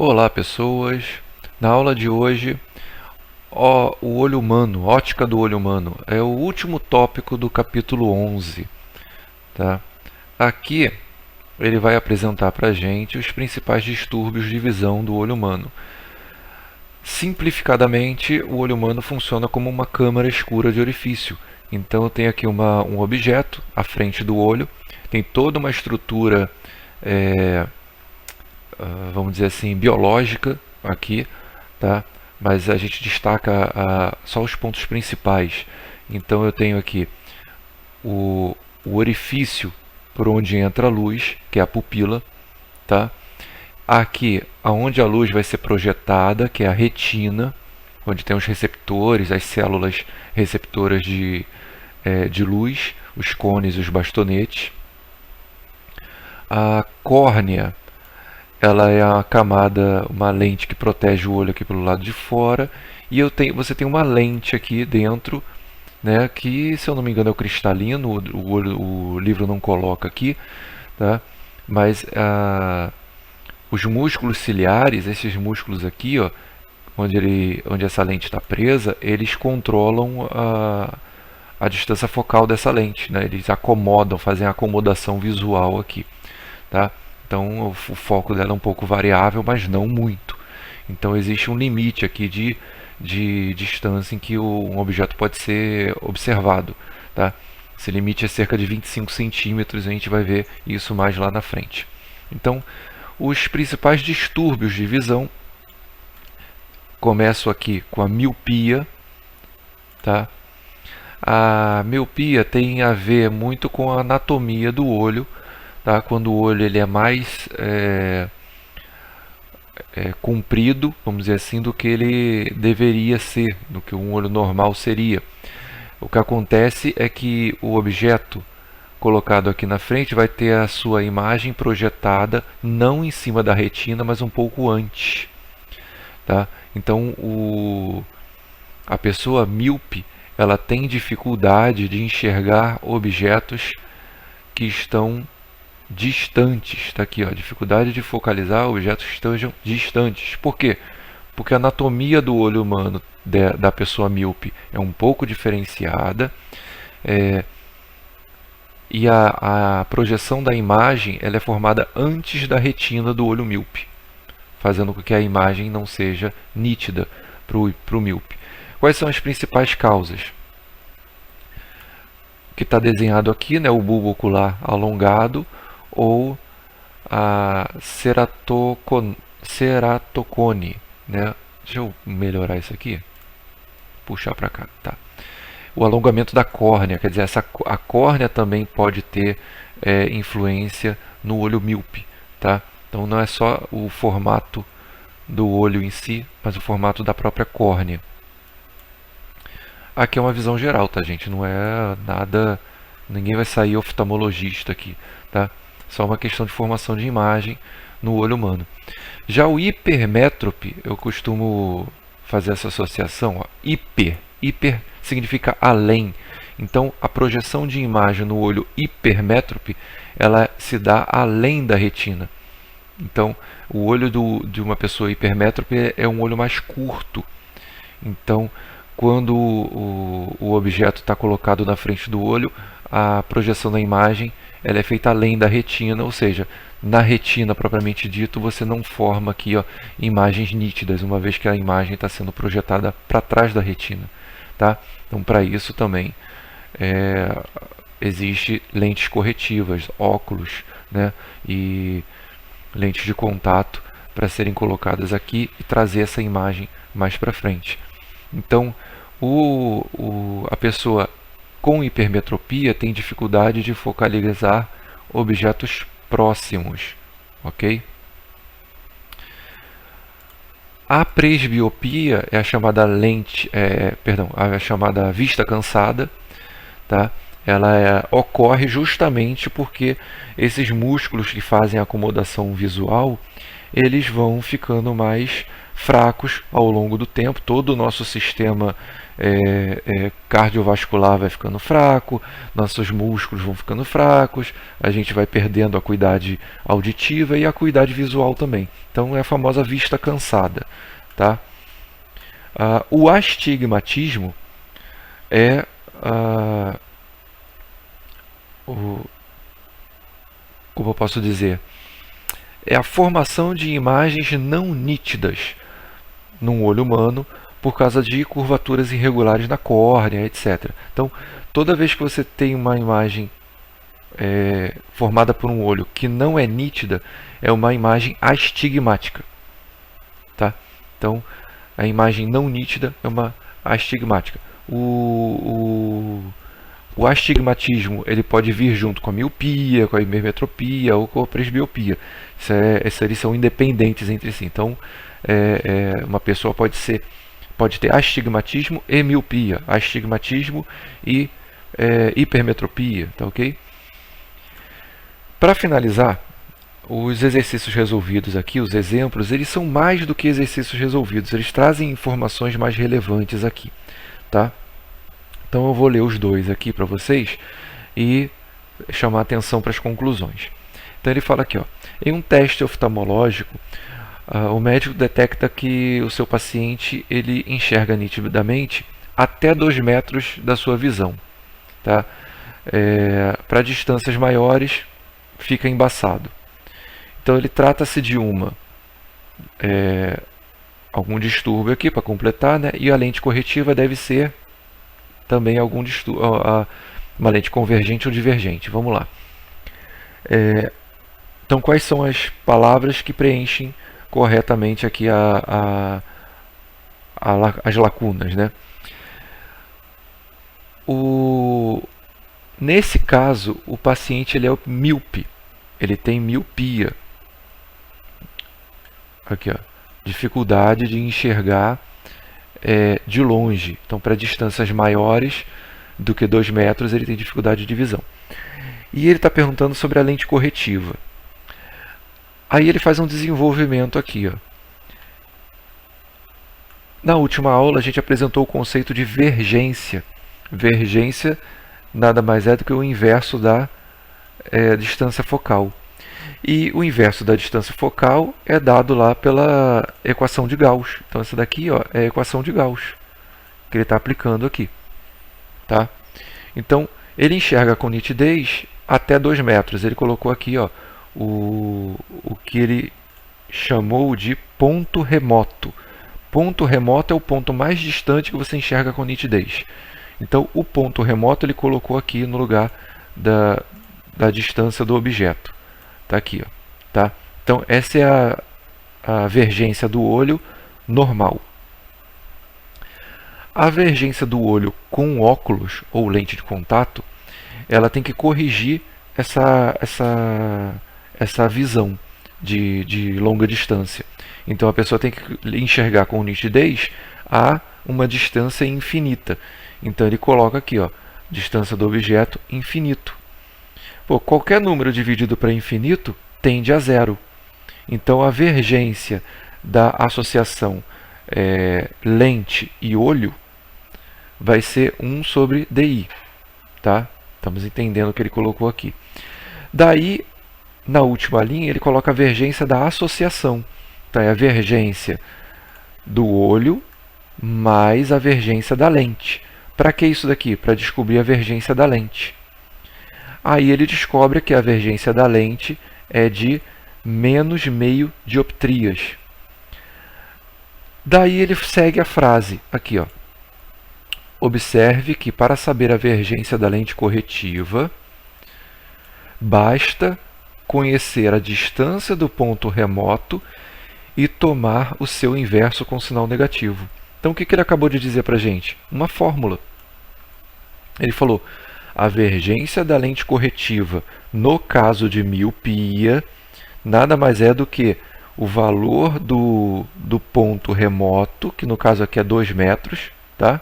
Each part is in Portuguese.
Olá, pessoas! Na aula de hoje, o olho humano, ótica do olho humano, é o último tópico do capítulo 11. Tá? Aqui ele vai apresentar para a gente os principais distúrbios de visão do olho humano. Simplificadamente, o olho humano funciona como uma câmara escura de orifício. Então eu tenho aqui um objeto à frente do olho, tem toda uma estrutura vamos dizer assim, biológica aqui, tá? Mas a gente destaca só os pontos principais. Então eu tenho aqui o orifício por onde entra a luz, que é a pupila, tá? Aqui, aonde a luz vai ser projetada, que é a retina, onde tem os receptores, as células receptoras de luz, os cones e os bastonetes. A córnea, ela é a camada, uma lente que protege o olho aqui pelo lado de fora, e você tem uma lente aqui dentro, né, que, se eu não me engano, é o cristalino, o livro não coloca aqui, tá? Mas os músculos ciliares, esses músculos aqui, ó, onde essa lente está presa, eles controlam a distância focal dessa lente, né? Eles acomodam, fazem a acomodação visual aqui, tá? Então o foco dela é um pouco variável, mas não muito. Então existe um limite aqui de distância em que um objeto pode ser observado, tá? Esse limite é cerca de 25 centímetros, a gente vai ver isso mais lá na frente. Então, os principais distúrbios de visão, começo aqui com a miopia, tá? A miopia tem a ver muito com a anatomia do olho, tá? Quando o olho ele é mais comprido, vamos dizer assim, do que ele deveria ser, do que um olho normal seria. O que acontece é que o objeto colocado aqui na frente vai ter a sua imagem projetada não em cima da retina, mas um pouco antes, tá? Então a pessoa míope, ela tem dificuldade de enxergar objetos que estão distantes. Está aqui, ó, dificuldade de focalizar objetos que estejam distantes. Por quê? Porque a anatomia do olho humano da pessoa míope é um pouco diferenciada, e a projeção da imagem ela é formada antes da retina do olho míope, fazendo com que a imagem não seja nítida para o míope. Quais são as principais causas? O que está desenhado aqui, né, o bulbo ocular alongado, ou a ceratocone, né? Deixa eu melhorar isso aqui, puxar para cá, tá? O alongamento da córnea, quer dizer, a córnea também pode ter influência no olho míope, tá? Então não é só o formato do olho em si, mas o formato da própria córnea. Aqui é uma visão geral, tá, gente? Não é nada, ninguém vai sair oftalmologista aqui, tá? Só uma questão de formação de imagem no olho humano. Já o hipermétrope, eu costumo fazer essa associação. Ó, hiper significa além. Então, a projeção de imagem no olho hipermétrope, ela se dá além da retina. Então, o olho de uma pessoa hipermétrope é um olho mais curto. Então, quando o objeto está colocado na frente do olho, a projeção da imagem ela é feita além da retina, ou seja, na retina propriamente dito, você não forma aqui, ó, imagens nítidas, uma vez que a imagem está sendo projetada para trás da retina. Tá? Então, para isso também existe lentes corretivas, óculos, né, e lentes de contato para serem colocadas aqui e trazer essa imagem mais para frente. Então, a pessoa com hipermetropia tem dificuldade de focalizar objetos próximos, ok? A presbiopia é a chamada a chamada vista cansada, tá? Ela ocorre justamente porque esses músculos que fazem a acomodação visual, eles vão ficando mais fracos ao longo do tempo. Todo o nosso sistema cardiovascular vai ficando fraco, nossos músculos vão ficando fracos, a gente vai perdendo a acuidade auditiva e a acuidade visual também. Então é a famosa vista cansada. Tá? O astigmatismo é como eu posso dizer? É a formação de imagens não nítidas num olho humano por causa de curvaturas irregulares na córnea, etc. Então, toda vez que você tem uma imagem formada por um olho que não é nítida, é uma imagem astigmática. Tá? Então, a imagem não nítida é uma astigmática. O astigmatismo ele pode vir junto com a miopia, com a hipermetropia ou com a presbiopia. Eles são independentes entre si. Então, uma pessoa pode ter astigmatismo e miopia, astigmatismo e hipermetropia, tá ok? Para finalizar, os exercícios resolvidos aqui, os exemplos, eles são mais do que exercícios resolvidos, eles trazem informações mais relevantes aqui, tá? Então eu vou ler os dois aqui para vocês e chamar atenção para as conclusões. Então ele fala aqui, ó, em um teste oftalmológico, o médico detecta que o seu paciente ele enxerga nitidamente até 2 metros da sua visão. Tá? Para distâncias maiores fica embaçado. Então ele trata-se de algum distúrbio aqui para completar, né? E a lente corretiva deve ser também algum distúrbio, uma lente convergente ou divergente. Vamos lá. Então quais são as palavras que preenchem corretamente aqui as lacunas, né? Nesse caso, o paciente ele é míope, ele tem miopia. Aqui, ó, dificuldade de enxergar de longe. Então, para distâncias maiores do que 2 metros, ele tem dificuldade de visão. E ele está perguntando sobre a lente corretiva. Aí ele faz um desenvolvimento aqui. Ó. Na última aula, a gente apresentou o conceito de vergência. Vergência nada mais é do que o inverso da distância focal. E o inverso da distância focal é dado lá pela equação de Gauss. Então, essa daqui ó, é a equação de Gauss que ele está aplicando aqui. Tá? Então, ele enxerga com nitidez até 2 metros. Ele colocou aqui ó, o que ele chamou de ponto remoto. Ponto remoto é o ponto mais distante que você enxerga com nitidez. Então, o ponto remoto ele colocou aqui no lugar da distância do objeto. Está aqui. Ó, tá? Então, essa é a vergência do olho normal. A vergência do olho com óculos ou lente de contato, ela tem que corrigir essa visão de longa distância. Então, a pessoa tem que enxergar com nitidez a uma distância infinita. Então, ele coloca aqui, ó, distância do objeto infinito. Pô, qualquer número dividido para infinito tende a zero. Então, a vergência da associação lente e olho vai ser 1 sobre DI. Tá? Estamos entendendo o que ele colocou aqui. Daí, na última linha, ele coloca a vergência da associação. Então, é a vergência do olho mais a vergência da lente. Para que isso daqui? Para descobrir a vergência da lente. Aí ele descobre que a vergência da lente é de menos meio dioptrias. Daí ele segue a frase aqui, ó. Observe que para saber a vergência da lente corretiva, basta conhecer a distância do ponto remoto e tomar o seu inverso com sinal negativo. Então o que ele acabou de dizer para a gente? Uma fórmula. Ele falou, a vergência da lente corretiva no caso de miopia nada mais é do que o valor do ponto remoto, que no caso aqui é 2 metros, tá?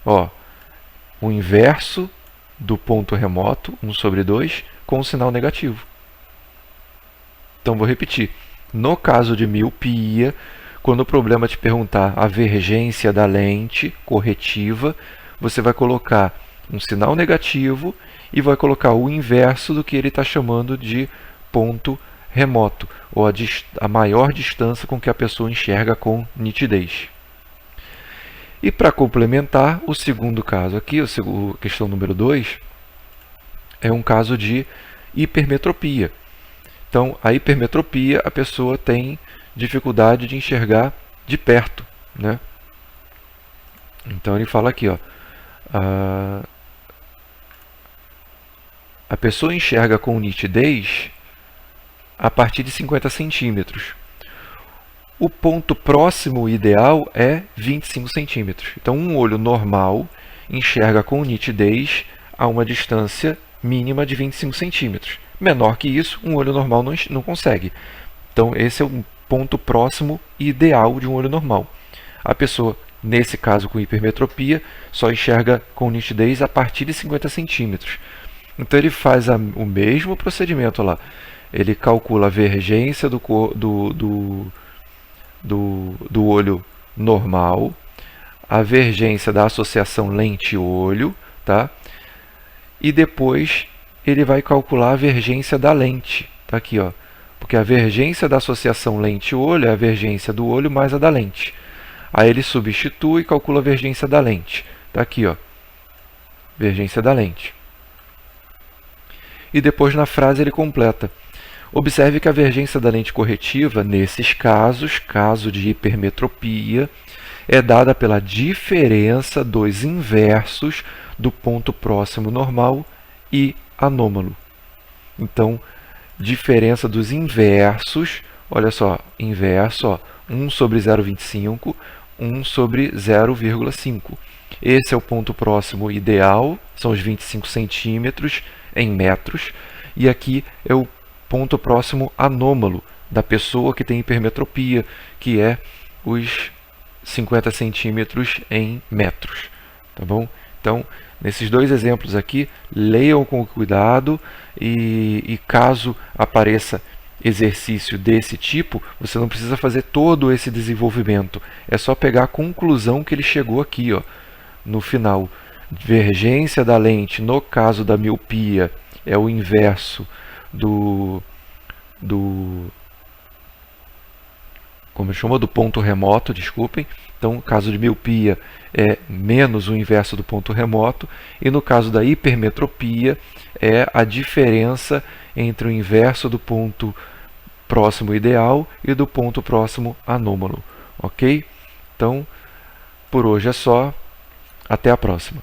Ó, o inverso do ponto remoto, 1 sobre 2, com o sinal negativo. Então, vou repetir. No caso de miopia, Quando o problema te perguntar a vergência da lente corretiva, você vai colocar um sinal negativo e vai colocar o inverso do que ele está chamando de ponto remoto, ou a maior distância com que a pessoa enxerga com nitidez. E para complementar, o segundo caso aqui, a questão número 2, é um caso de hipermetropia. Então, a hipermetropia, a pessoa tem dificuldade de enxergar de perto, né? Então, ele fala aqui, ó, a pessoa enxerga com nitidez a partir de 50 centímetros. O ponto próximo ideal é 25 centímetros. Então, um olho normal enxerga com nitidez a uma distância mínima de 25 centímetros. Menor que isso, um olho normal não consegue. Então, esse é o ponto próximo ideal de um olho normal. A pessoa, nesse caso com hipermetropia, só enxerga com nitidez a partir de 50 centímetros. Então, ele faz o mesmo procedimento lá. Ele calcula a vergência do olho normal, a vergência da associação lente-olho, tá? E depois ele vai calcular a vergência da lente, tá aqui, ó, porque a vergência da associação lente-olho é a vergência do olho mais a da lente. Aí ele substitui e calcula a vergência da lente, tá aqui, ó, vergência da lente. E depois na frase ele completa: observe que a vergência da lente corretiva, nesses casos, caso de hipermetropia, é dada pela diferença dos inversos do ponto próximo normal e anômalo. Então, diferença dos inversos, olha só, inverso, ó, 1 sobre 0,25, 1 sobre 0,5. Esse é o ponto próximo ideal, são os 25 centímetros em metros, e aqui é o ponto próximo anômalo da pessoa que tem hipermetropia, que é os 50 centímetros em metros. Tá bom? Então, nesses dois exemplos aqui, leiam com cuidado e caso apareça exercício desse tipo, você não precisa fazer todo esse desenvolvimento. É só pegar a conclusão que ele chegou aqui, ó, no final. Divergência da lente, no caso da miopia, é o inverso do ponto remoto, desculpem. Então, no caso de miopia, é menos o inverso do ponto remoto. E no caso da hipermetropia, é a diferença entre o inverso do ponto próximo ideal e do ponto próximo anômalo. Ok? Então, por hoje é só. Até a próxima.